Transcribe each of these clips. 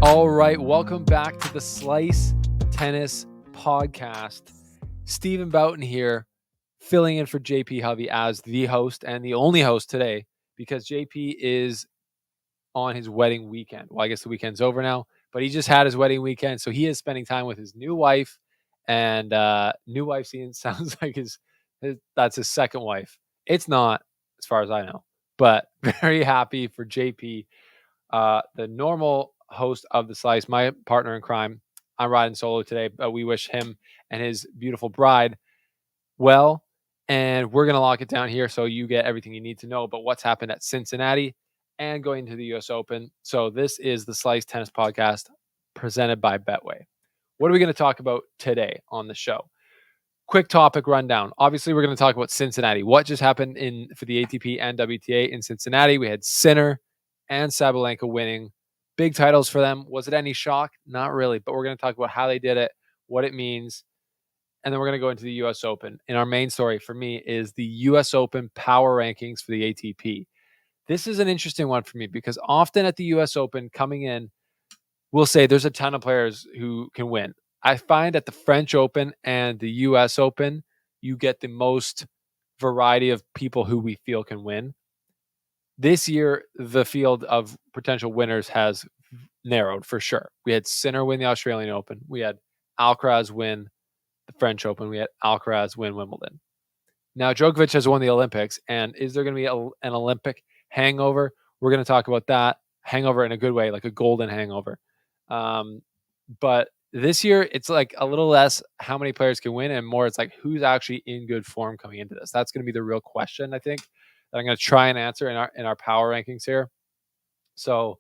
All right, welcome back to the Slice Tennis Podcast. Stephen Boughton here, filling in for JP Hovey as the host and the only host today because JP is on his wedding weekend. Well, I guess the weekend's over now, but he just had his wedding weekend, so he is spending time with his new wife. And new wife sounds like that's his second wife. It's not, as far as I know, but very happy for JP, the normal host of the Slice, my partner in crime. I'm riding solo today, but we wish him and his beautiful bride well. And we're going to lock it down here so you get everything you need to know about what's happened at Cincinnati and going to the U.S. Open. So this is the Slice Tennis Podcast presented by Betway. What are we going to talk about today on the show? Quick topic rundown. Obviously, we're going to talk about Cincinnati. What just happened for the ATP and WTA in Cincinnati? We had Sinner and Sabalenka winning big titles for them. Was it any shock? Not really, but we're going to talk about how they did it, what it means, and then we're going to go into the U.S. Open. And our main story for me is the U.S. Open power rankings for the ATP. This is an interesting one for me because often at the U.S. Open coming in, we'll say there's a ton of players who can win. I find at the French Open and the U.S. Open, you get the most variety of people who we feel can win. This year, the field of potential winners has narrowed for sure. We had Sinner win the Australian Open. We had Alcaraz win the French Open. We had Alcaraz win Wimbledon. Now, Djokovic has won the Olympics, and is there going to be an Olympic hangover? We're going to talk about that. Hangover in a good way, like a golden hangover. But this year, it's like a little less how many players can win and more it's like who's actually in good form coming into this. That's going to be the real question, I think, that I'm going to try and answer in our power rankings here. So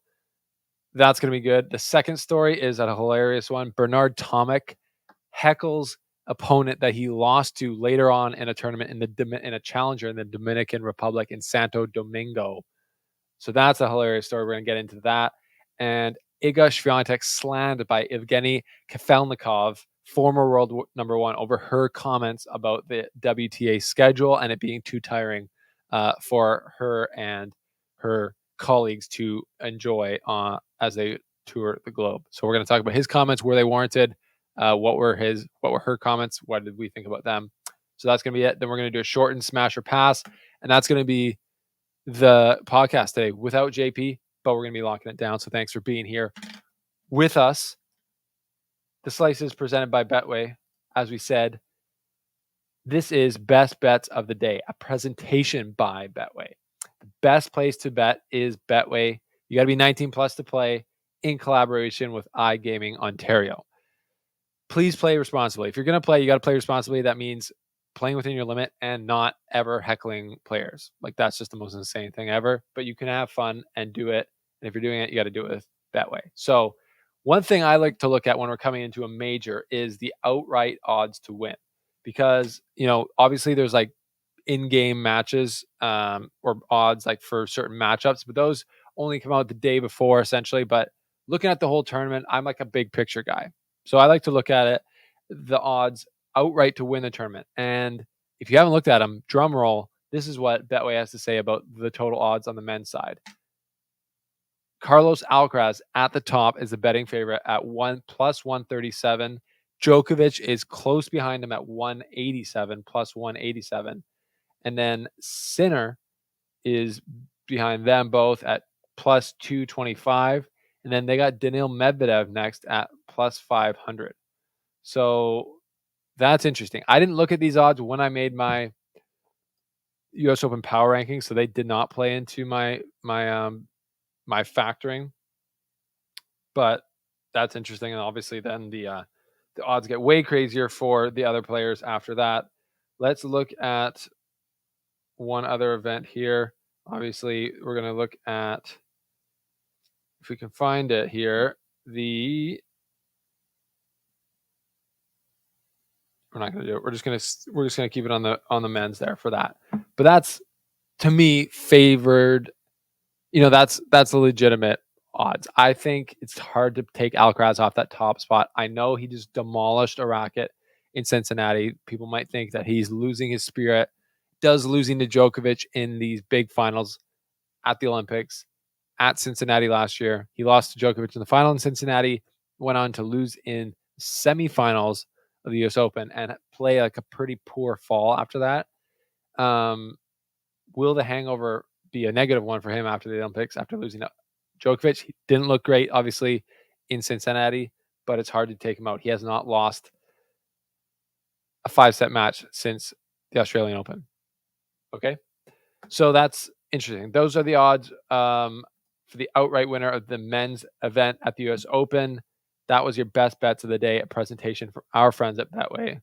that's going to be good. The second story is a hilarious one. Bernard Tomic heckles opponent that he lost to later on in a tournament in a challenger in the Dominican Republic in Santo Domingo. So that's a hilarious story. We're going to get into that. And Iga Swiatek slammed by Evgeny Kafelnikov, former world number one, over her comments about the WTA schedule and it being too tiring for her and her colleagues to enjoy as they tour the globe. So we're going to talk about his comments. Were they warranted? What were her comments? What did we think about them? So that's going to be it. Then we're going to do a shortened smash or pass, and that's going to be the podcast today without JP, but we're going to be locking it down. So thanks for being here with us. The Slice is presented by Betway. As we said, this is Best Bets of the Day, a presentation by Betway. The best place to bet is Betway. You got to be 19 plus to play in collaboration with iGaming Ontario. Please play responsibly. If you're going to play, you got to play responsibly. That means playing within your limit and not ever heckling players. Like that's just the most insane thing ever, but you can have fun and do it. And if you're doing it, you got to do it with Betway. So one thing I like to look at when we're coming into a major is the outright odds to win, because, obviously there's like in-game matches or odds like for certain matchups, but those only come out the day before essentially. But looking at the whole tournament, I'm like a big picture guy. So I like to look at it, the odds outright to win the tournament. And if you haven't looked at them, drum roll, this is what Betway has to say about the total odds on the men's side. Carlos Alcaraz at the top is the betting favorite at plus 137. Djokovic is close behind him at 187, plus 187. And then Sinner is behind them both at plus 225. And then they got Daniil Medvedev next at plus 500. So that's interesting. I didn't look at these odds when I made my U.S. Open power rankings, so they did not play into my factoring. But that's interesting, and obviously then the odds get way crazier for the other players after that. Let's look at one other event here. Obviously, we're going to look at, if we can find it here, we're not going to do it. We're just going to keep it on the men's there for that. But that's, to me, favored. That's the legitimate odds. I think it's hard to take Alcaraz off that top spot. I know he just demolished a racket in Cincinnati. People might think that he's losing his spirit. Does losing to Djokovic in these big finals at the Olympics at Cincinnati last year. He lost to Djokovic in the final in Cincinnati, went on to lose in semifinals of the US Open and play like a pretty poor fall after that. Will the hangover be a negative one for him after the Olympics, after losing to Djokovic? He didn't look great, obviously, in Cincinnati, but it's hard to take him out. He has not lost a 5-set match since the Australian Open. Okay? So that's interesting. Those are the odds for the outright winner of the men's event at the US Open. That was your best bets of the day, a presentation from our friends at Betway.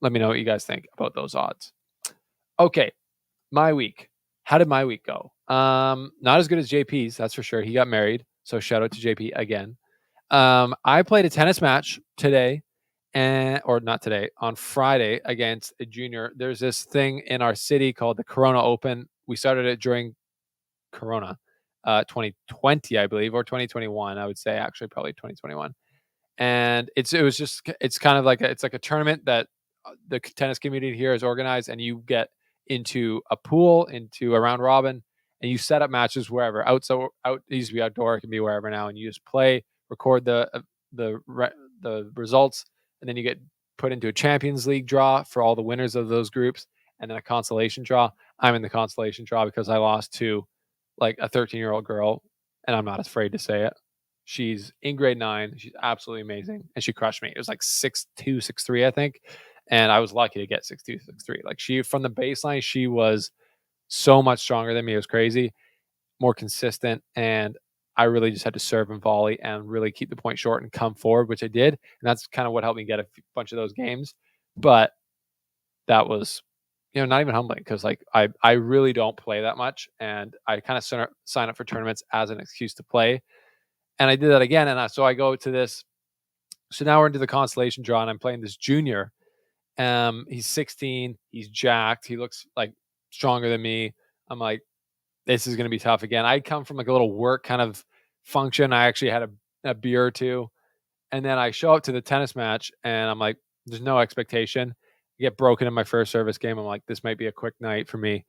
Let me know what you guys think about those odds. Okay, my week. How did my week go? Not as good as JP's, that's for sure. He got married, so shout out to JP again. I played a tennis match today, or not today, on Friday against a junior. There's this thing in our city called the Corona Open. We started it during Corona, 2020, I believe, or 2021. I would say actually probably 2021. And it's kind of like it's like a tournament that the tennis community here is organized, and you get into a pool, into a round robin, and you set up matches wherever. Out it used to be outdoor, it can be wherever now, and you just play, record the results, and then you get put into a Champions League draw for all the winners of those groups, and then a consolation draw. I'm in the consolation draw because I lost to like a 13-year-old girl, and I'm not afraid to say it. She's in grade 9. She's absolutely amazing, and she crushed me. It was like 6'2", 6'3", I think, and I was lucky to get 6'2", 6'3". Like she from the baseline, she was so much stronger than me. It was crazy, more consistent, and I really just had to serve and volley and really keep the point short and come forward, which I did, and that's kind of what helped me get a bunch of those games. But that was, not even humbling because like I really don't play that much, and I kind of sign up for tournaments as an excuse to play. And I did that again. And so I go to this. So now we're into the consolation draw, and I'm playing this junior. He's 16. He's jacked. He looks like stronger than me. I'm like, this is going to be tough again. I come from like a little work kind of function. I actually had a beer or two. And then I show up to the tennis match, and I'm like, there's no expectation. I get broken in my first service game. I'm like, this might be a quick night for me.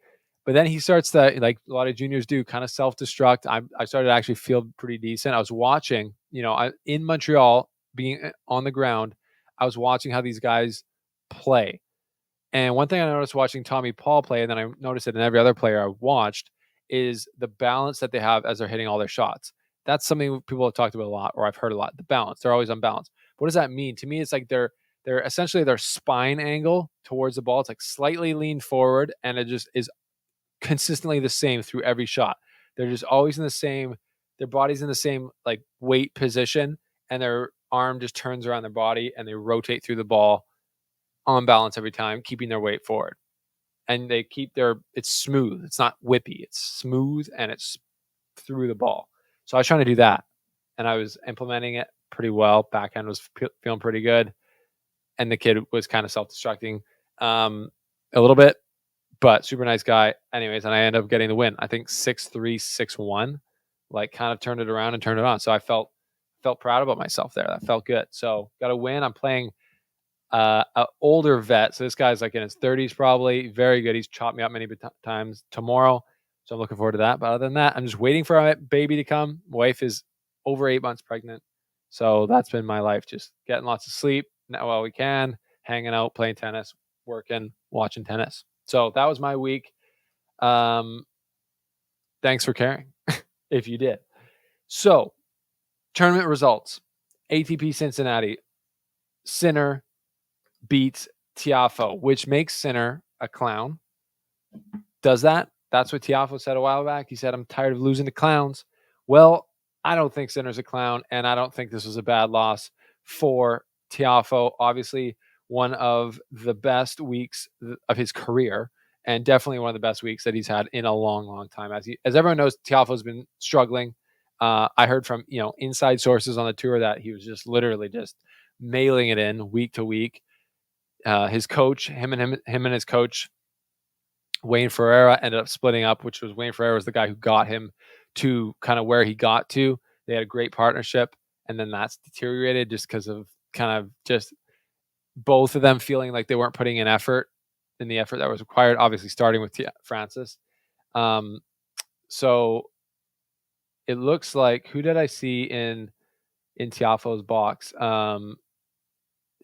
But then he starts to, like a lot of juniors do, kind of self-destruct. I started to actually feel pretty decent. I was watching, in Montreal, being on the ground, I was watching how these guys play. And one thing I noticed watching Tommy Paul play, and then I noticed it in every other player I watched, is the balance that they have as they're hitting all their shots. That's something people have talked about a lot, or I've heard a lot. The balance. They're always unbalanced. What does that mean? To me, it's like they're essentially their spine angle towards the ball. It's like slightly leaned forward, and it just is consistently the same through every shot. They're just always in the same, their body's in the same like weight position, and their arm just turns around their body, and they rotate through the ball on balance every time, keeping their weight forward. And they keep it's smooth. It's not whippy. It's smooth, and it's through the ball. So I was trying to do that, and I was implementing it pretty well. Backhand was feeling pretty good, and the kid was kind of self-destructing a little bit, but super nice guy. Anyways, and I ended up getting the win. I think 6-3, 6-1, like kind of turned it around and turned it on. So I felt proud about myself there. That felt good. So got a win. I'm playing an older vet. So this guy's like in his 30s, probably. Very good. He's chopped me up many times tomorrow. So I'm looking forward to that. But other than that, I'm just waiting for my baby to come. My wife is over 8 months pregnant. So that's been my life. Just getting lots of sleep while we can, hanging out, playing tennis, working, watching tennis. So that was my week. Thanks for caring if you did. So tournament results. ATP Cincinnati. Sinner beats Tiafoe, which makes Sinner a clown. Does that? That's what Tiafoe said a while back. He said, I'm tired of losing to clowns. Well, I don't think Sinner's a clown, and I don't think this was a bad loss for Tiafoe. Obviously, one of the best weeks of his career, and definitely one of the best weeks that he's had in a long, long time. As everyone knows, Tiafoe's been struggling. I heard from inside sources on the tour that he was just literally just mailing it in week to week. His coach, him and his coach, Wayne Ferreira, ended up splitting up, which was Wayne Ferreira was the guy who got him to kind of where he got to. They had a great partnership, and then that's deteriorated just because of kind of just both of them feeling like they weren't putting in the effort that was required, obviously starting with Francis. So it looks like, who did I see in Tiafoe's box?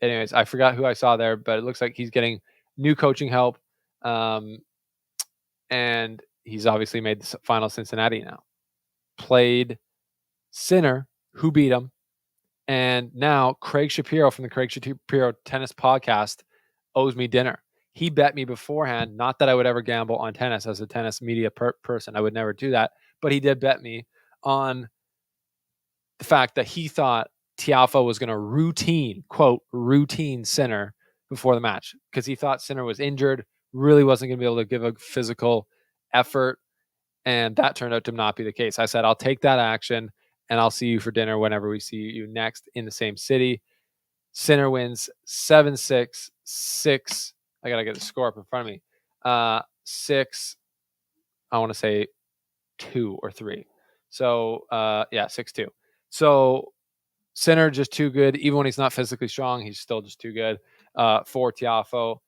Anyways, I forgot who I saw there, but it looks like he's getting new coaching help. And he's obviously made the final Cincinnati now. Played Sinner, who beat him. And now Craig Shapiro from the Craig Shapiro Tennis Podcast owes me dinner. He bet me beforehand, not that I would ever gamble on tennis as a tennis media person. I would never do that. But he did bet me on the fact that he thought Tiafoe was going to routine Sinner before the match because he thought Sinner was injured, really wasn't going to be able to give a physical effort. And that turned out to not be the case. I said, I'll take that action and I'll see you for dinner whenever we see you next in the same city. Sinner wins 7-6, 6. I got to get the score up in front of me. 6, I want to say 2 or 3. So, 6-2. So, Sinner just too good. Even when he's not physically strong, he's still just too good for Tiafoe.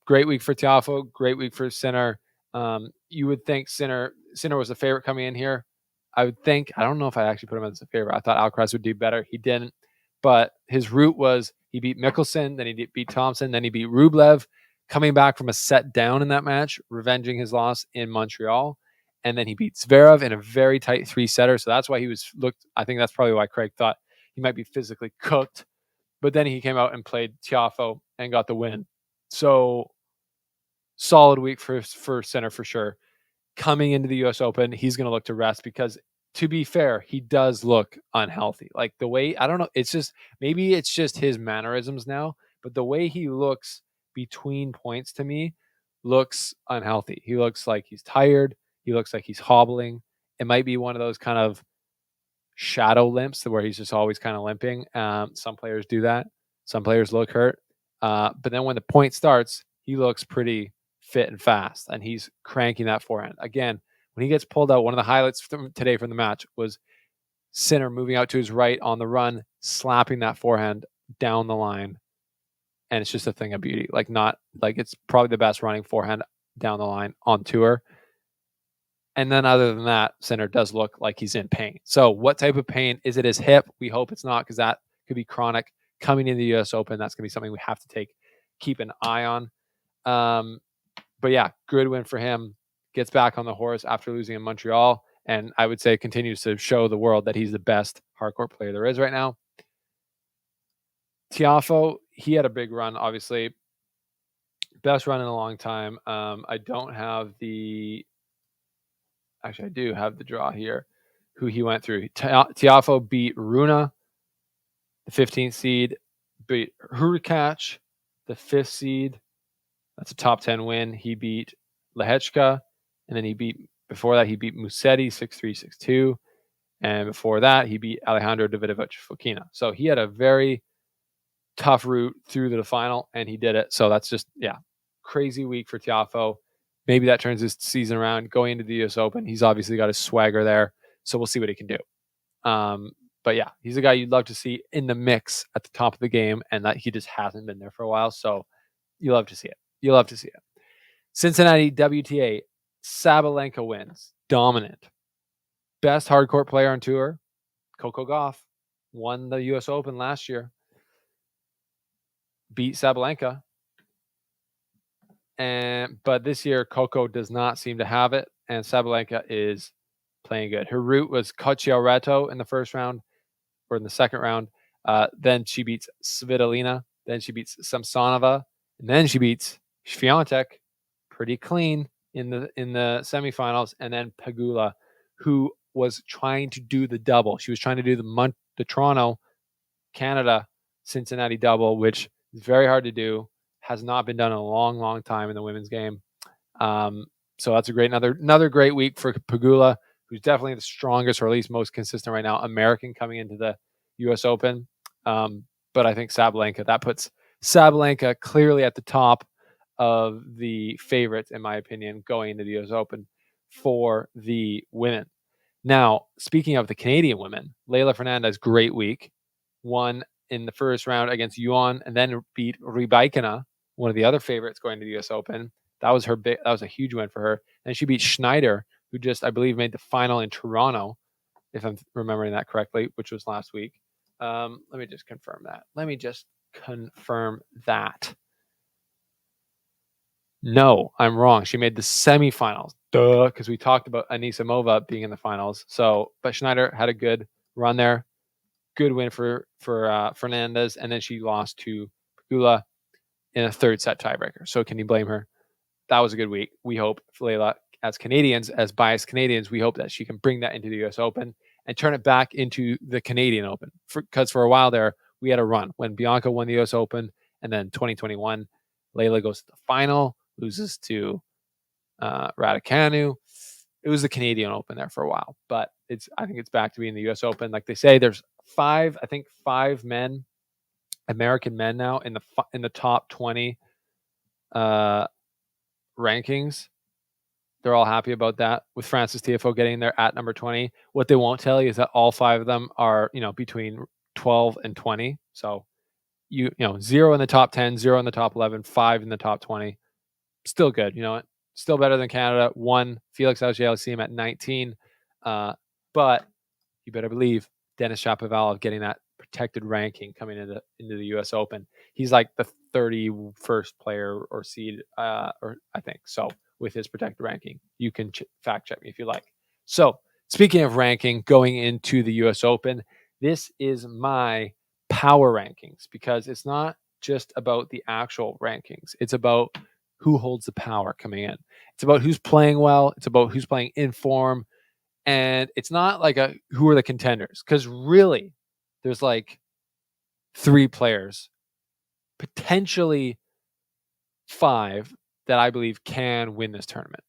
Great week for Tiafoe. Great week for Sinner. You would think Sinner was a favorite coming in here. I would think. I don't know if I actually put him as a favorite. I thought Alcaraz would do better. He didn't. But his route was he beat Mickelson, then he beat Thompson, then he beat Rublev, coming back from a set down in that match, revenging his loss in Montreal. And then he beat Zverev in a very tight 3-setter. So that's why he I think that's probably why Craig thought he might be physically cooked. But then he came out and played Tiafoe and got the win. So solid week for Sinner for sure. Coming into the U.S. Open, he's going to look to rest because, to be fair, he does look unhealthy. Like the way, I don't know, maybe it's just his mannerisms now, but the way he looks between points to me looks unhealthy. He looks like he's tired. He looks like he's hobbling. It might be one of those kind of shadow limps where he's just always kind of limping. Some players do that. Some players look hurt. But then when the point starts, he looks pretty fit and fast, and he's cranking that forehand. Again, when he gets pulled out, one of the highlights today from the match was Sinner moving out to his right on the run, slapping that forehand down the line. And it's just a thing of beauty. It's probably the best running forehand down the line on tour. And then other than that, Sinner does look like he's in pain. So what type of pain? Is it his hip? We hope it's not, because that could be chronic. Coming into the U.S. Open, that's going to be something we have to keep an eye on. But yeah, good win for him. Gets back on the horse after losing in Montreal. And I would say continues to show the world that he's the best hardcourt player there is right now. Tiafoe, he had a big run, obviously. Best run in a long time. I don't have Actually, I do have the draw here, who he went through. Tiafoe beat Runa, the 15th seed, beat Hurkacz, the 5th seed. That's a top 10 win. He beat Lehechka, and then he beat Musetti 6-3, 6-2. And before that, he beat Alejandro Davidovich Fokina. So he had a very tough route through to the final, and he did it. So that's just, crazy week for Tiafoe. Maybe that turns his season around going into the U.S. Open. He's obviously got his swagger there, so we'll see what he can do. But yeah, he's a guy you'd love to see in the mix at the top of the game, and that he just hasn't been there for a while. So you love to see it. Cincinnati WTA, Sabalenka wins. Dominant. Best hardcourt player on tour, Coco Gauff. Won the U.S. Open last year. Beat Sabalenka. But this year, Coco does not seem to have it, and Sabalenka is playing good. Her route was Cocciaretto in the first round, or in the second round. Then she beats Svitolina. Then she beats Samsonova. And then she beats Swiatek pretty clean in the semifinals. And then Pegula, who was trying to do the double. She was trying to do the Toronto, Canada, Cincinnati double, which is very hard to do. Has not been done in a long, long time in the women's game. So that's another great week for Pegula, who's definitely the strongest, or at least most consistent right now, American coming into the U.S. Open. But I think Sabalenka, that puts Sabalenka clearly at the top of the favorites, in my opinion, going into the U.S. Open for the women. Now, speaking of the Canadian women, Leylah Fernandez, great week. Won in the first round against Yuan, and then beat Rybakina, one of the other favorites going to the U.S. Open. That was a huge win for her. And she beat Schneider, who just, I believe, made the final in Toronto if I'm remembering that correctly, which was last week. Let me just confirm that. No, I'm wrong. She made the semifinals. Duh, because we talked about Anisimova being in the finals. So, but Schneider had a good run there. Good win for Fernandez, and then she lost to Pegula in a third set tiebreaker. So can you blame her? That was a good week. We hope Leila, as Canadians, as biased Canadians, we hope that she can bring that into the US Open and turn it back into the Canadian Open. Because for a while there, we had a run when Bianca won the US Open, and then 2021, Leila goes to the final, loses to Raducanu. It was the Canadian Open there for a while, but I think it's back to being the US Open. Like they say, there's five men, American men now in the top 20 rankings. They're all happy about that, with Frances Tiafoe getting there at number 20. What they won't tell you is that all 5 of them are, between 12 and 20. So you know, 0 in the top 10, 0 in the top 11, 5 in the top 20. Still good, still better than Canada. 1 Felix Auger-Aliassime at 19. But you better believe Denis Shapovalov getting that protected ranking coming into the US Open. He's like the 31st player or seed, or I think so, with his protected ranking. You can fact check me if you like. So speaking of ranking, going into the US Open, this is my power rankings, because it's not just about the actual rankings. It's about who holds the power coming in. It's about who's playing well. It's about who's playing in form. And it's not like who are the contenders, because really there's like 3 players, potentially 5, that I believe can win this tournament.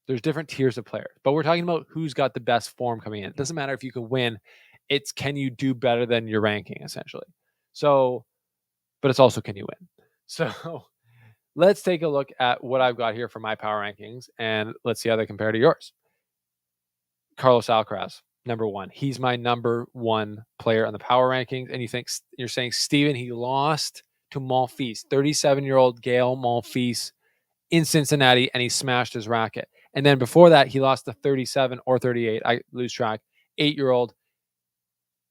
There's different tiers of players, but we're talking about who's got the best form coming in. It doesn't matter if you can win. It's can you do better than your ranking, essentially. So, but it's also can you win? So let's take a look at what I've got here for my power rankings, and let's see how they compare to yours. Carlos Alcaraz, number 1. He's my number 1 player on the power rankings. And you're saying, Steven, he lost to Monfils, 37-year-old Gael Monfils in Cincinnati, and he smashed his racket. And then before that, he lost to 37 or 38, I lose track, 8-year-old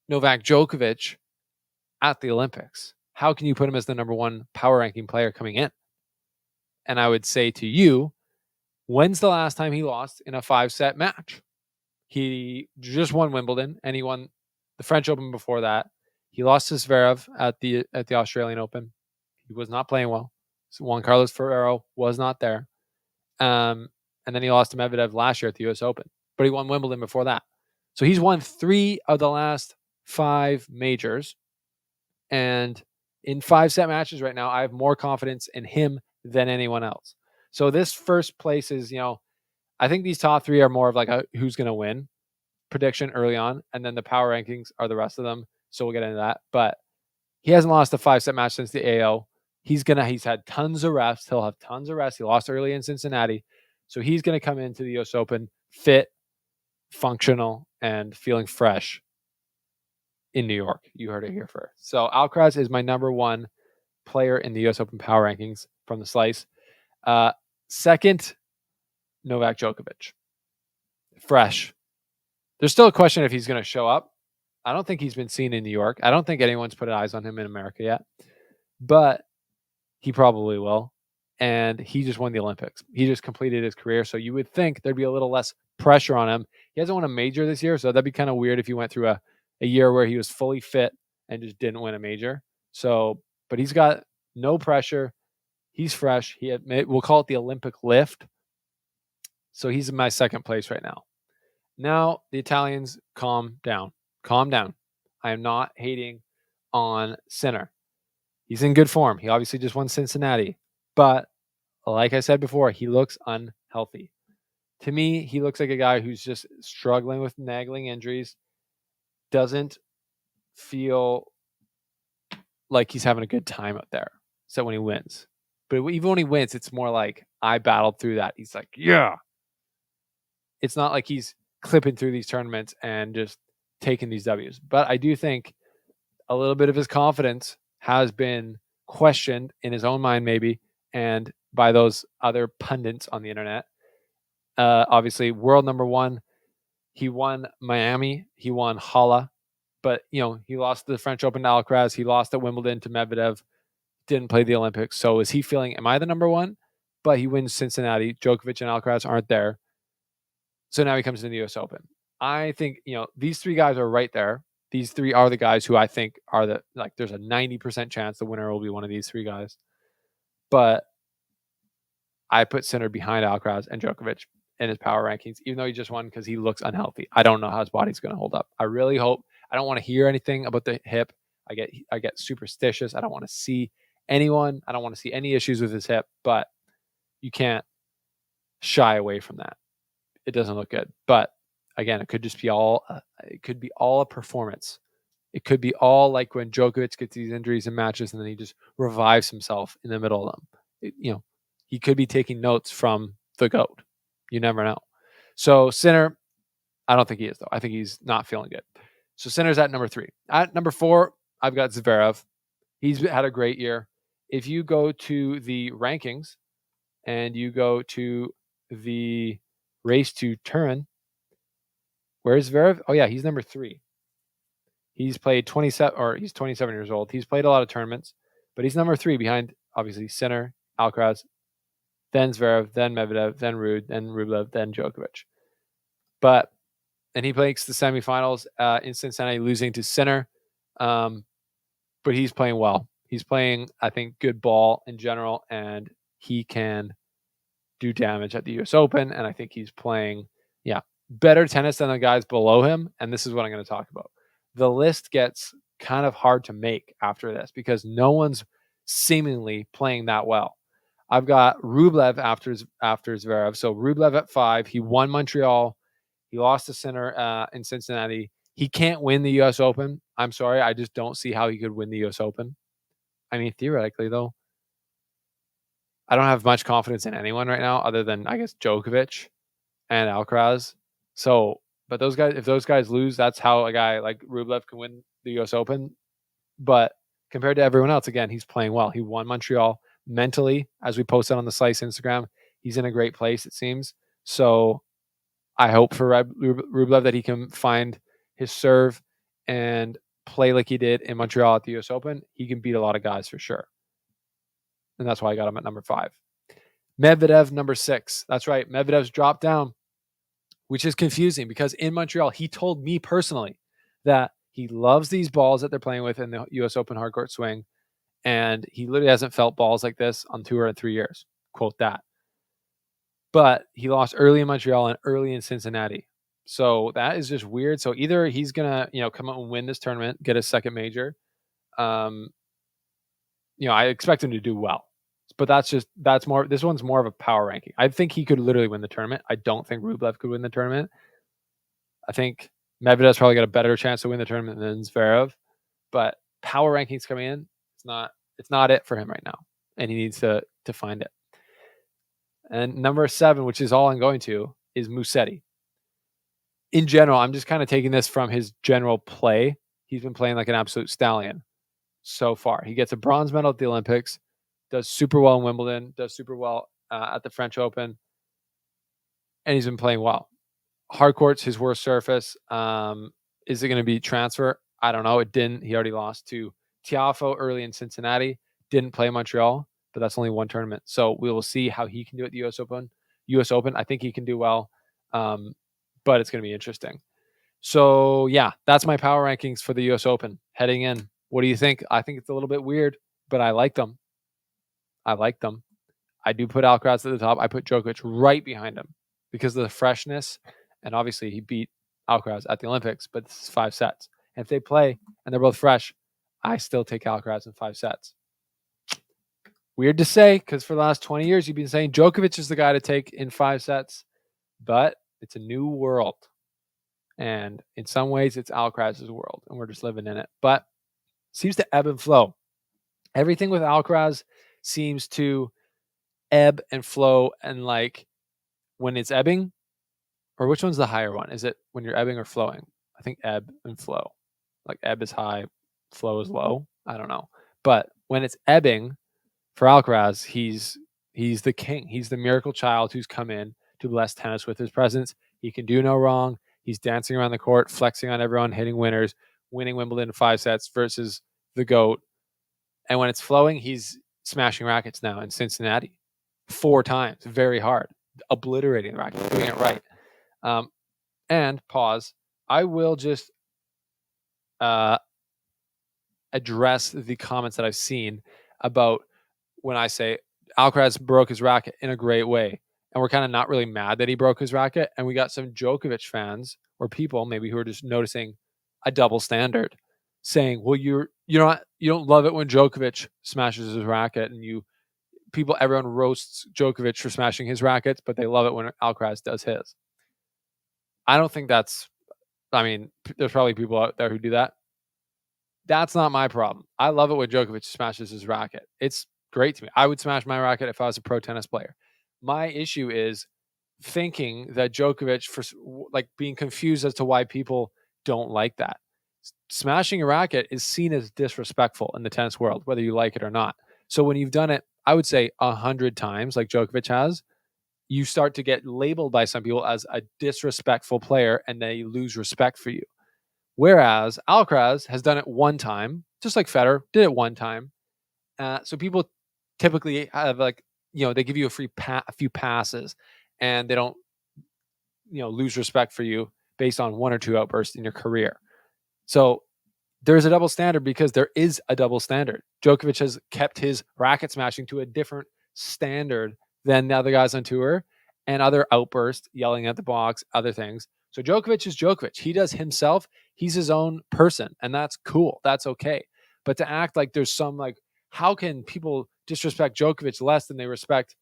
Novak Djokovic at the Olympics. How can you put him as the number 1 power ranking player coming in? And I would say to you, when's the last time he lost in a 5-set match? He just won Wimbledon, and he won the French Open before that. He lost to Zverev at the Australian Open. He was not playing well. So Juan Carlos Ferrero was not there. And then he lost to Medvedev last year at the US Open. But he won Wimbledon before that. So he's won 3 of the last 5 majors. And in 5-set matches right now, I have more confidence in him than anyone else. So this first place is, I think these top 3 are more of like a who's going to win prediction early on, and then the power rankings are the rest of them. So we'll get into that. But he hasn't lost a 5-set match since the AO. He's had tons of rests. He'll have tons of rests. He lost early in Cincinnati. So he's going to come into the US Open fit, functional, and feeling fresh in New York. You heard it here first. So Alcaraz is my number 1 player in the US Open power rankings from the slice. Second, Novak Djokovic. Fresh. There's still a question if he's going to show up. I don't think he's been seen in New York. I don't think anyone's put eyes on him in America yet, but he probably will. And he just won the Olympics. He just completed his career. So you would think there'd be a little less pressure on him. He hasn't won a major this year. So that'd be kind of weird if he went through a year where he was fully fit and just didn't win a major. So, but he's got no pressure. He's fresh. We'll call it the Olympic lift. So he's in my second place right now. Now, the Italians, calm down. Calm down. I am not hating on Sinner. He's in good form. He obviously just won Cincinnati. But like I said before, he looks unhealthy. To me, he looks like a guy who's just struggling with nagging injuries. Doesn't feel like he's having a good time out there. So when he wins. But even when he wins, it's more like, I battled through that. He's like, yeah. It's not like he's clipping through these tournaments and just taking these W's. But I do think a little bit of his confidence has been questioned in his own mind, maybe, and by those other pundits on the internet. Obviously, world number 1. He won Miami. He won Halle. But, he lost the French Open to Alcaraz. He lost at Wimbledon to Medvedev. Didn't play the Olympics. So is he feeling, am I the number one? But he wins Cincinnati. Djokovic and Alcaraz aren't there. So now he comes into the US Open. I think, these three guys are right there. These three are the guys who I think are there's a 90% chance the winner will be one of these three guys. But I put Sinner behind Alcaraz and Djokovic in his power rankings, even though he just won because he looks unhealthy. I don't know how his body's going to hold up. I really hope. I don't want to hear anything about the hip. I get superstitious. I don't want to see anyone. I don't want to see any issues with his hip, but you can't shy away from that. It doesn't look good. But again, it could just be all a performance. It could be all like when Djokovic gets these injuries in matches and then he just revives himself in the middle of them. He could be taking notes from the GOAT. You never know. So Sinner, I don't think he is, though. I think he's not feeling good. So Sinner's at number 3. At number 4, I've got Zverev. He's had a great year. If you go to the rankings and you go to the race to Turin, where's Zverev? Oh, yeah, he's number 3. He's played 27, or he's 27 years old. He's played a lot of tournaments, but he's number 3 behind, obviously, Sinner, Alcaraz, then Zverev, then Medvedev, then Ruud, then Rublev, then Djokovic. And he makes the semifinals in Cincinnati, losing to Sinner. But he's playing well. He's playing, I think, good ball in general, and he can do damage at the US Open. And I think he's playing, better tennis than the guys below him. And this is what I'm going to talk about. The list gets kind of hard to make after this because no one's seemingly playing that well. I've got Rublev after Zverev. So Rublev at 5. He won Montreal. He lost to Sinner in Cincinnati. He can't win the U.S. Open. I'm sorry. I just don't see how he could win the U.S. Open. I mean, theoretically, though, I don't have much confidence in anyone right now other than, I guess, Djokovic and Alcaraz. So, but those guys, if those guys lose, that's how a guy like Rublev can win the U.S. Open. But compared to everyone else, again, he's playing well. He won Montreal. Mentally, as we posted on the Slice Instagram, he's in a great place, it seems. So I hope for Rublev that he can find his serve and play like he did in Montreal at the US Open. He can beat a lot of guys for sure. And that's why I got him at number 5. Medvedev, number 6. That's right. Medvedev's dropped down, which is confusing because in Montreal, he told me personally that he loves these balls that they're playing with in the US Open hardcourt swing. And he literally hasn't felt balls like this on tour in 3 years. Quote that. But he lost early in Montreal and early in Cincinnati. So that is just weird. So either he's going to, come out and win this tournament, get a second major. I expect him to do well. But this one's more of a power ranking. I think he could literally win the tournament. I don't think Rublev could win the tournament. I think Medvedev's probably got a better chance to win the tournament than Zverev. But power rankings coming in, it's not it for him right now, and he needs to find it. And number 7, which is all I'm going to, is Musetti. In general, I'm just kind of taking this from his general play. He's been playing like an absolute stallion so far. He gets a bronze medal at the Olympics, does super well in Wimbledon, does super well at the French Open, and he's been playing well. Hardcourt's his worst surface. Is it going to be transfer? I don't know. It didn't. He already lost to Tiafoe early in Cincinnati. Didn't play Montreal, but that's only one tournament. So we will see how he can do at the US Open. I think he can do well, but it's going to be interesting. So, yeah, that's my power rankings for the US Open heading in. What do you think? I think it's a little bit weird, but I like them. I do put Alcaraz at the top. I put Djokovic right behind him because of the freshness. And obviously, he beat Alcaraz at the Olympics, but this is 5 sets. And if they play and they're both fresh, I still take Alcaraz in 5 sets. Weird to say because for the last 20 years, you've been saying Djokovic is the guy to take in 5 sets, but it's a new world. And in some ways, it's Alcaraz's world, and we're just living in it. But it seems to ebb and flow. Everything with Alcaraz seems to ebb and flow, and like when it's ebbing, or which one's the higher one? Is it when you're ebbing or flowing? I think ebb and flow. Like ebb is high, flow is low. I don't know. But when it's ebbing for Alcaraz, he's the king. He's the miracle child who's come in to bless tennis with his presence. He can do no wrong. He's dancing around the court, flexing on everyone, hitting winners, winning Wimbledon in 5 sets versus the GOAT. And when it's flowing, he's smashing rackets now in Cincinnati 4 times, very hard, obliterating the racket, doing it right. And pause. I will just address the comments that I've seen about when I say Alcaraz broke his racket in a great way. And we're kind of not really mad that he broke his racket. And we got some Djokovic fans or people maybe who are just noticing a double standard, saying, well, you don't love it when Djokovic smashes his racket, and everyone roasts Djokovic for smashing his rackets, but they love it when Alcaraz does his. I don't think there's probably people out there who do that. That's not my problem. I love it when Djokovic smashes his racket. It's great to me. I would smash my racket if I was a pro tennis player. My issue is thinking that Djokovic, for being confused as to why people don't like that. Smashing a racket is seen as disrespectful in the tennis world, whether you like it or not. So when you've done it, I would say 100 times, like Djokovic has, you start to get labeled by some people as a disrespectful player, and they lose respect for you. Whereas Alcaraz has done it one time, just like Federer did it one time. So people typically have they give you a few passes, and they don't, lose respect for you based on 1 or 2 outbursts in your career. So there's a double standard because there is a double standard. Djokovic has kept his racket smashing to a different standard than the other guys on tour, and other outbursts, yelling at the box, other things. So Djokovic is Djokovic. He does himself. He's his own person, and that's cool. That's okay. But to act like there's some how can people disrespect Djokovic less than they respect,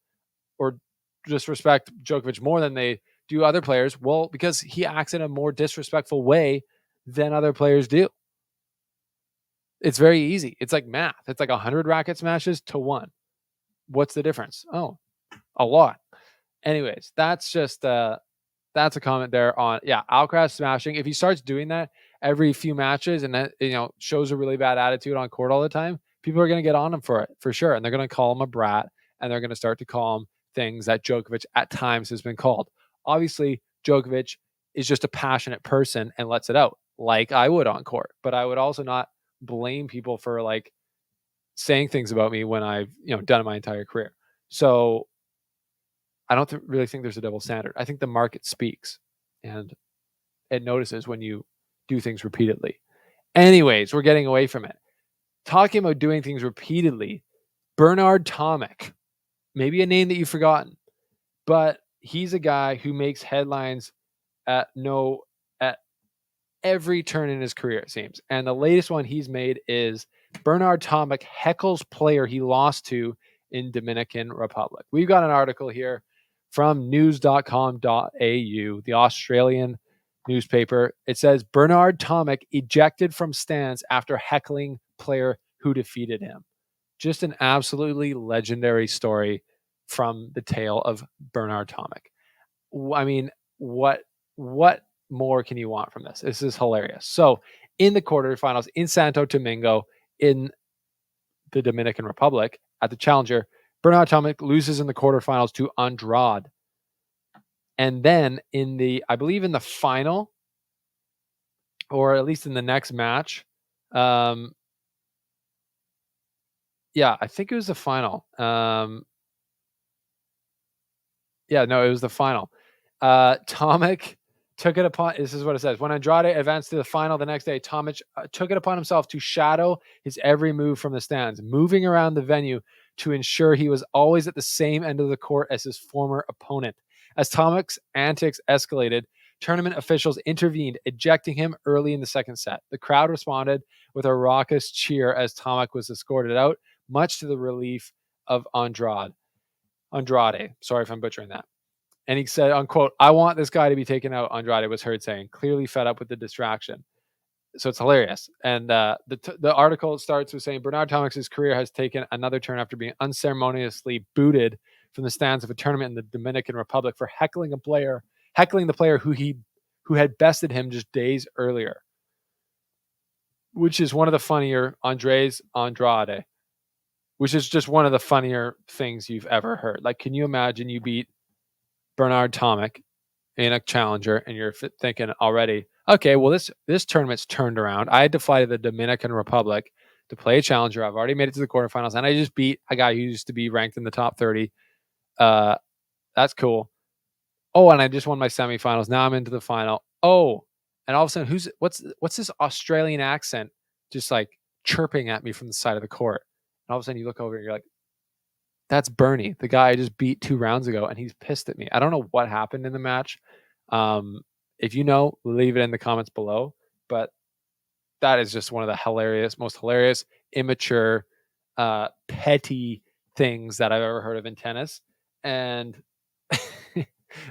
or disrespect Djokovic more than they do other players? Well, because he acts in a more disrespectful way than other players do. It's very easy. It's like math. It's like 100 racket smashes to 1. What's the difference? Oh, a lot. Anyways, that's just that's a comment there on Alcaraz smashing. If he starts doing that every few matches and that shows a really bad attitude on court all the time, people are going to get on him for it for sure, and they're going to call him a brat, and they're going to start to call him things that Djokovic at times has been called. Obviously, Djokovic is just a passionate person and lets it out, like I would on court. But I would also not blame people for saying things about me when I've done it my entire career. So I don't really think there's a double standard. I think the market speaks, and it notices when you do things repeatedly. Anyways, we're getting away from it. Talking about doing things repeatedly, Bernard Tomic, maybe a name that you've forgotten, but he's a guy who makes headlines at every turn in his career, it seems. And the latest one he's made is Bernard Tomic heckles player he lost to in Dominican Republic. We've got an article here from news.com.au, the Australian newspaper. It says Bernard Tomic ejected from stands after heckling player who defeated him. Just an absolutely legendary story from the tale of Bernard Tomic. I mean, what more can you want from this? This is hilarious. So in the quarterfinals in Santo Domingo in the Dominican Republic at the Challenger, Bernard Tomic loses in the quarterfinals to Andrade. And then I believe in the final, or at least in the next match, I think it was the final. It was the final. Tomic took it upon, this is what it says, when Andrade advanced to the final the next day, Tomic took it upon himself to shadow his every move from the stands, moving around the venue to ensure he was always at the same end of the court as his former opponent. As Tomic's antics escalated, tournament officials intervened, ejecting him early in the second set. The crowd responded with a raucous cheer as Tomic was escorted out, much to the relief of Andrade. Sorry if I'm butchering that. And he said, unquote, "I want this guy to be taken out," Andrade was heard saying, clearly fed up with the distraction. So it's hilarious. And the article starts with saying Bernard Tomic's career has taken another turn after being unceremoniously booted from the stands of a tournament in the Dominican Republic for heckling the player who had bested him just days earlier. Which is one of the funnier Andrade, which is just one of the funnier things you've ever heard. Like, can you imagine you beat Bernard Tomic in a challenger and you're thinking already, okay, well, this tournament's turned around. I had to fly to the Dominican Republic to play a challenger. I've already made it to the quarterfinals, and I just beat a guy who used to be ranked in the top 30. That's cool. Oh, and I just won my semifinals. Now I'm into the final. Oh, and all of a sudden, what's this Australian accent just like chirping at me from the side of the court? And all of a sudden, you look over and you're like, that's Bernie, the guy I just beat 2 rounds ago, and he's pissed at me. I don't know what happened in the match. If you know, leave it in the comments below. But that is just one of the most hilarious, immature, petty things that I've ever heard of in tennis. And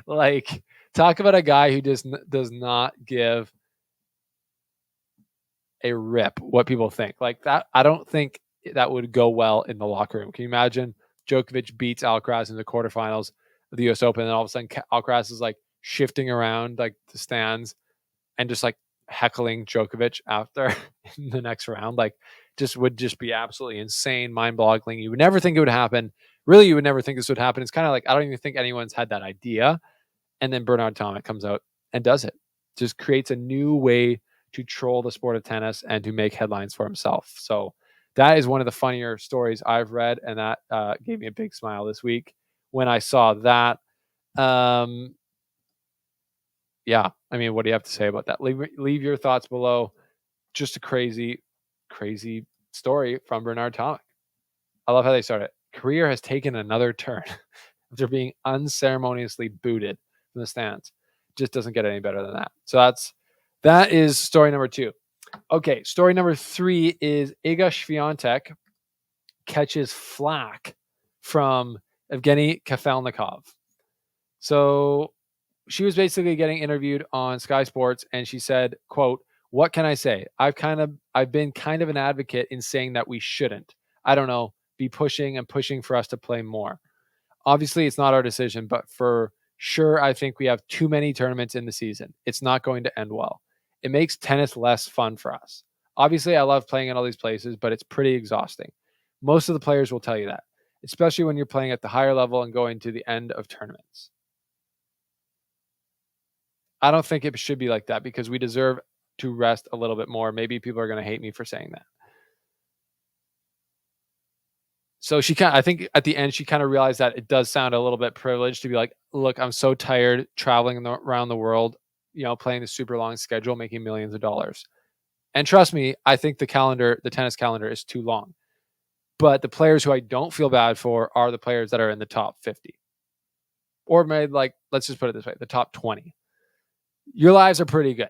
like, talk about a guy who just does not give a rip what people think. Like that, I don't think that would go well in the locker room. Can you imagine Djokovic beats Alcaraz in the quarterfinals of the US Open, and all of a sudden Alcaraz is like shifting around like the stands and just like heckling Djokovic after in the next round? Like, would just be absolutely insane, mind-boggling. You would never think it would happen. Really, you would never think this would happen. It's kind of like, I don't even think anyone's had that idea. And then Bernard Tomic comes out and does it. Just creates a new way to troll the sport of tennis and to make headlines for himself. So that is one of the funnier stories I've read, and that gave me a big smile this week when I saw that. Yeah, I mean, what do you have to say about that? Leave your thoughts below. Just a crazy, crazy story from Bernard Tomic. I love how they started. Career has taken another turn after being unceremoniously booted from the stands. Just doesn't get any better than that. So that is story number 2. Okay, story number 3 is Iga Swiatek catches flack from Evgeny Kafelnikov. So she was basically getting interviewed on Sky Sports, and she said, quote, "What can I say? I've been kind of an advocate in saying that we shouldn't. I don't know, be pushing for us to play more. Obviously, it's not our decision, but for sure, I think we have too many tournaments in the season. It's not going to end well. It makes tennis less fun for us. Obviously, I love playing at all these places, but it's pretty exhausting. Most of the players will tell you that, especially when you're playing at the higher level and going to the end of tournaments. I don't think it should be like that because we deserve to rest a little bit more. Maybe people are going to hate me for saying that." So I think at the end, she kind of realized that it does sound a little bit privileged to be like, look, I'm so tired traveling around the world, playing the super long schedule, making millions of dollars. And trust me, I think the tennis calendar is too long. But the players who I don't feel bad for are the players that are in the top 50. Or maybe, like, let's just put it this way, the top 20. Your lives are pretty good.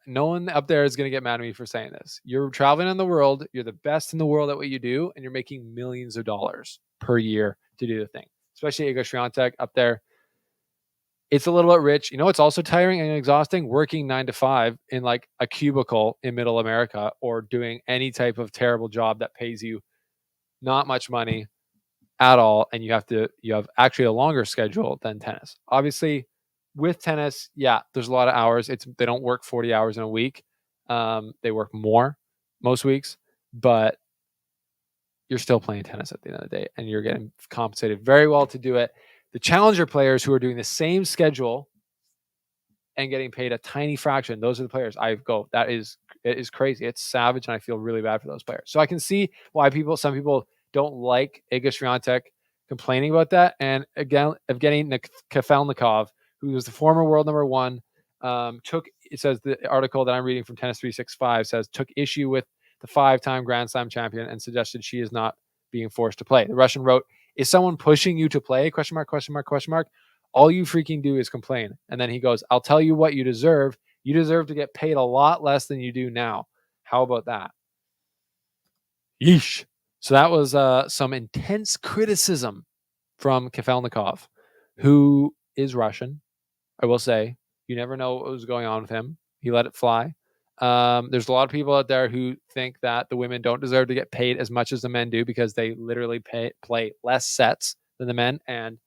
No one up there is going to get mad at me for saying this. You're traveling in the world. You're the best in the world at what you do, and you're making millions of dollars per year to do the thing. Especially Iga Swiatek up there. It's a little bit rich. It's also tiring and exhausting, working 9 to 5 in like a cubicle in middle America, or doing any type of terrible job that pays you not much money at all. And you have actually a longer schedule than tennis. Obviously, with tennis, yeah, there's a lot of hours. They don't work 40 hours in a week. They work more most weeks, but you're still playing tennis at the end of the day, and you're getting compensated very well to do it. The challenger players who are doing the same schedule and getting paid a tiny fraction, those are the players it is crazy. It's savage, and I feel really bad for those players. So I can see why some people don't like Iga Swiatek complaining about that. And again, Evgeny Kafelnikov, who was the former world number 1, it says the article that I'm reading from Tennis 365 says, took issue with the 5-time Grand Slam champion and suggested she is not being forced to play. The Russian wrote, "Is someone pushing you to play? ? All you freaking do is complain." And then he goes, "I'll tell you what you deserve. You deserve to get paid a lot less than you do now. How about that?" Yeesh. So that was some intense criticism from Kafelnikov, who is Russian. I will say, you never know what was going on with him. He let it fly. There's a lot of people out there who think that the women don't deserve to get paid as much as the men do because they literally play less sets than the men. And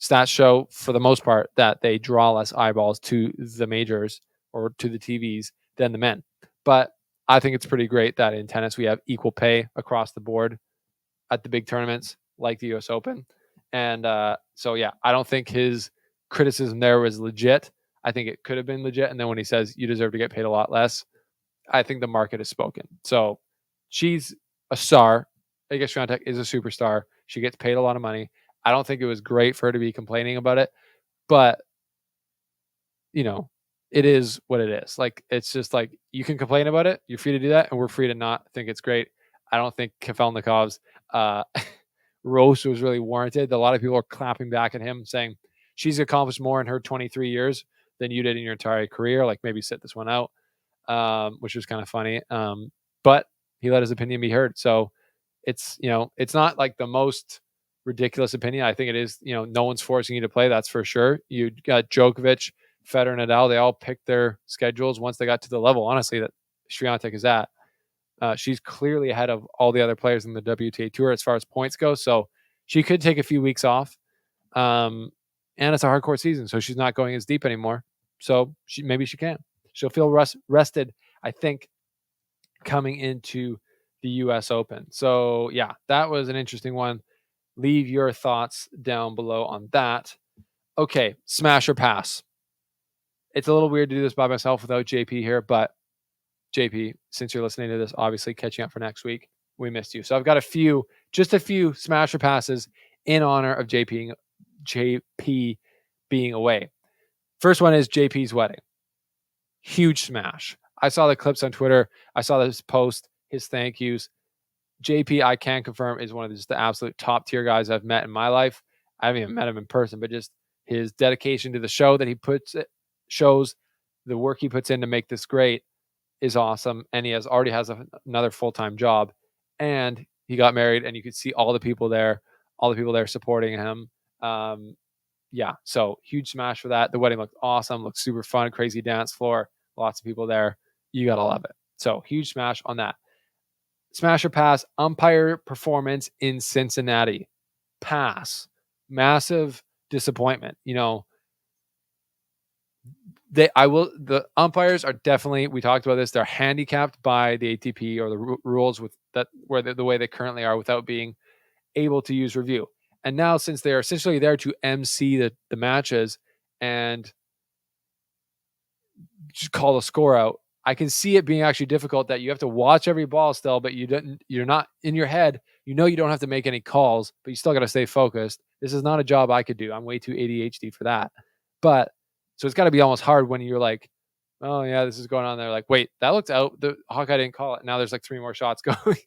stats show, for the most part, that they draw less eyeballs to the majors or to the TVs than the men. But I think it's pretty great that in tennis we have equal pay across the board at the big tournaments like the US Open. And so, yeah, I don't think his criticism there was legit. I think it could have been legit. And then when he says you deserve to get paid a lot less, I think the market has spoken. So she's a star. Iga Swiatek is a superstar. She gets paid a lot of money. I don't think it was great for her to be complaining about it, but it is what it is. Like, it's just like, you can complain about it. You're free to do that. And we're free to not think it's great. I don't think Kafelnikov's roast was really warranted. A lot of people are clapping back at him saying she's accomplished more in her 23 years than you did in your entire career. Like, maybe sit this one out, which was kind of funny. But he let his opinion be heard. So it's not like the most ridiculous opinion. I think it is, no one's forcing you to play. That's for sure. You got Djokovic, Federer, Nadal. They all picked their schedules once they got to the level, honestly, that Swiatek is at. She's clearly ahead of all the other players in the WTA Tour as far as points go. So she could take a few weeks off. And it's a hardcore season, so she's not going as deep anymore. So maybe she can. She'll feel rested, I think, coming into the U.S. Open. So, yeah, that was an interesting one. Leave your thoughts down below on that. Okay, smash or pass. It's a little weird to do this by myself without JP here, but JP, since you're listening to this, obviously catching up for next week, we missed you. So I've got just a few smash or passes in honor of JP being away. First one is JP's wedding. Huge smash. I saw the clips on Twitter. I saw this post, his thank yous. JP, I can confirm, is one of the absolute top tier guys I've met in my life. I haven't even met him in person, but just his dedication to the show that he shows, the work he puts in to make this great is awesome. And he already has another full-time job, and he got married, and you could see all the people there supporting him. Yeah, so huge smash for that. The wedding looked awesome, looked super fun, crazy dance floor, lots of people there. You got to love it. So huge smash on that. Smash or pass, umpire performance in Cincinnati. Pass. Massive disappointment. The umpires are definitely, we talked about this, they're handicapped by the ATP or the rules with that, where the way they currently are, without being able to use review. And now, since they're essentially there to MC the matches and just call the score out, I can see it being actually difficult that you have to watch every ball still, but you're not in your head. You don't have to make any calls, but you still got to stay focused. This is not a job I could do. I'm way too ADHD for that. But so it's got to be almost hard when you're like, oh yeah, this is going on there. Like, wait, that looked out. The Hawkeye didn't call it. Now there's like 3 more shots going.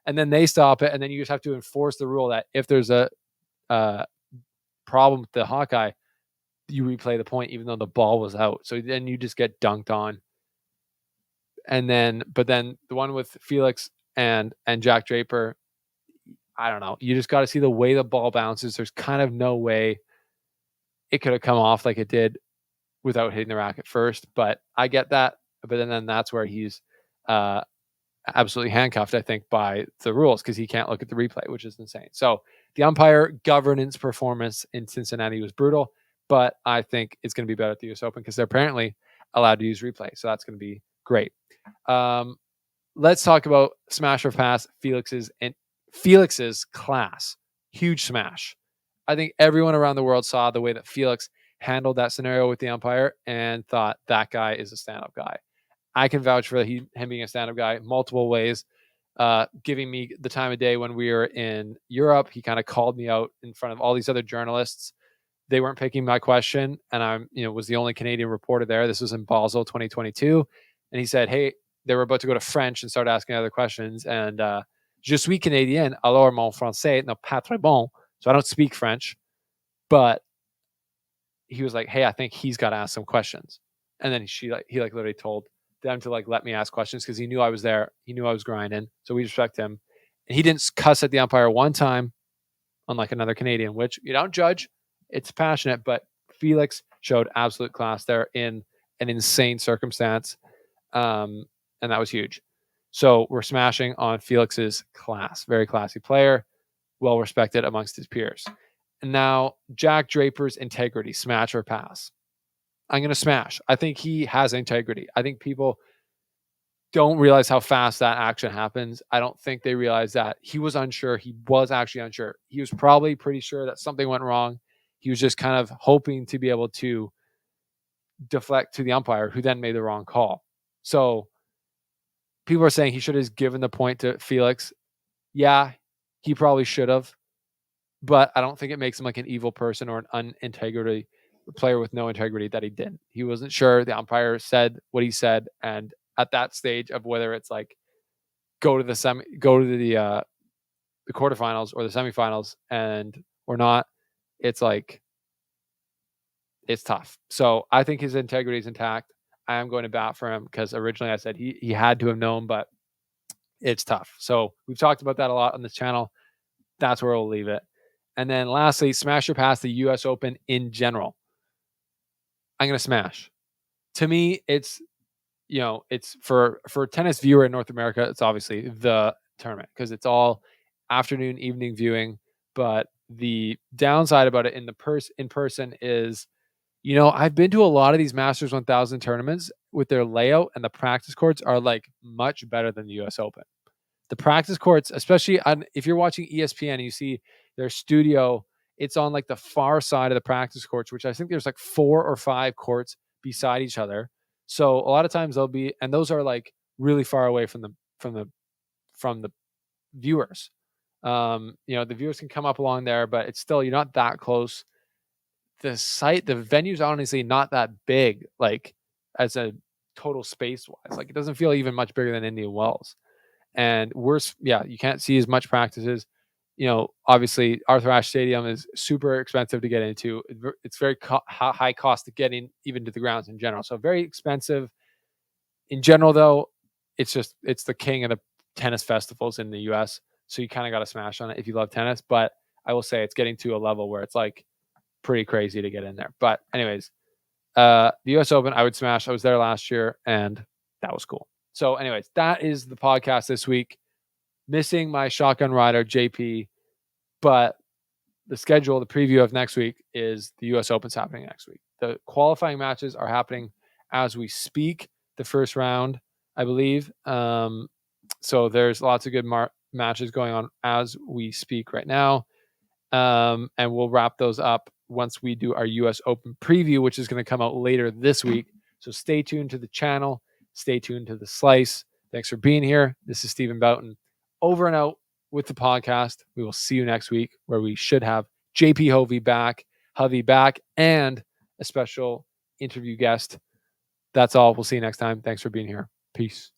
And then they stop it. And then you just have to enforce the rule that if there's a problem with the Hawkeye, you replay the point even though the ball was out. So then you just get dunked on. But then the one with Felix and Jack Draper, I don't know. You just got to see the way the ball bounces. There's kind of no way it could have come off like it did without hitting the racket first. But I get that. But then that's where he's absolutely handcuffed, I think, by the rules, because he can't look at the replay, which is insane. So the umpire governance performance in Cincinnati was brutal, but I think it's going to be better at the US Open because they're apparently allowed to use replay. So that's going to be great. Let's talk about smash or pass Felix's class. Huge smash. I think everyone around the world saw the way that Felix handled that scenario with the umpire and thought that guy is a stand-up guy. I can vouch for him being a stand-up guy multiple ways, giving me the time of day when we were in Europe. He kind of called me out in front of all these other journalists. They weren't picking my question, and I was the only Canadian reporter there. This was in Basel 2022. And he said, hey, they were about to go to French and start asking other questions. And je suis Canadien, alors mon français n'est pas très bon. So I don't speak French. But he was like, hey, I think he's got to ask some questions. And then he literally told them to let me ask questions because he knew I was there. He knew I was grinding. So we respect him. And he didn't cuss at the umpire one time, unlike another Canadian, which you don't judge. It's passionate, but Felix showed absolute class there in an insane circumstance. And that was huge. So we're smashing on Felix's class. Very classy player, well respected amongst his peers. And now Jack Draper's integrity, smash or pass. I'm going to smash. I think he has integrity. I think people don't realize how fast that action happens. I don't think they realize that he was unsure. He was actually unsure. He was probably pretty sure that something went wrong. He was just kind of hoping to be able to deflect to the umpire, who then made the wrong call. So people are saying he should have given the point to Felix. Yeah, he probably should have, but I don't think it makes him like an evil person or an unintegrity player with no integrity that he didn't. He wasn't sure. The umpire said what he said, and at that stage of whether it's like go to the quarterfinals or the semifinals and or not, it's like it's tough. So I think his integrity is intact. I am going to bat for him because originally I said he had to have known, but it's tough. So we've talked about that a lot on this channel. That's where we'll leave it. And then lastly, smash or pass the US Open in general. I'm going to smash. To me, it's, you know, it's for a tennis viewer in North America, it's obviously the tournament because it's all afternoon, evening viewing. But the downside about it in person is, you know, I've been to a lot of these Masters 1000 tournaments with their layout, and the practice courts are like much better than the US Open. The practice courts, especially if you're watching ESPN and you see their studio, it's on like the far side of the practice courts, which I think there's like 4 or 5 courts beside each other. So a lot of times they'll be, and those are like really far away from the viewers. You know, the viewers can come up along there, but it's still, you're not that close. The venue's honestly not that big, like as a total space wise. Like it doesn't feel even much bigger than Indian Wells. And worse, yeah, you can't see as much practices. You know, obviously Arthur Ashe Stadium is super expensive to get into. It's very high cost to get in even to the grounds in general. So very expensive. In general, though, it's the king of the tennis festivals in the US. So you kind of got to smash on it if you love tennis. But I will say it's getting to a level where it's like pretty crazy to get in there. But anyways, the US Open, I would smash. I was there last year and that was cool. So anyways, that is the podcast this week. Missing my shotgun rider, JP, but the schedule, the preview of next week is the US Open's happening next week. The qualifying matches are happening as we speak. The first round, I believe. So there's lots of good matches going on as we speak right now. And we'll wrap those up once we do our US Open preview, which is going to come out later this week. So stay tuned to the channel. Stay tuned to the Slice. Thanks for being here. This is Stephen Boughton. Over and out with the podcast. We will see you next week where we should have JP Hovey back, and a special interview guest. That's all. We'll see you next time. Thanks for being here. Peace.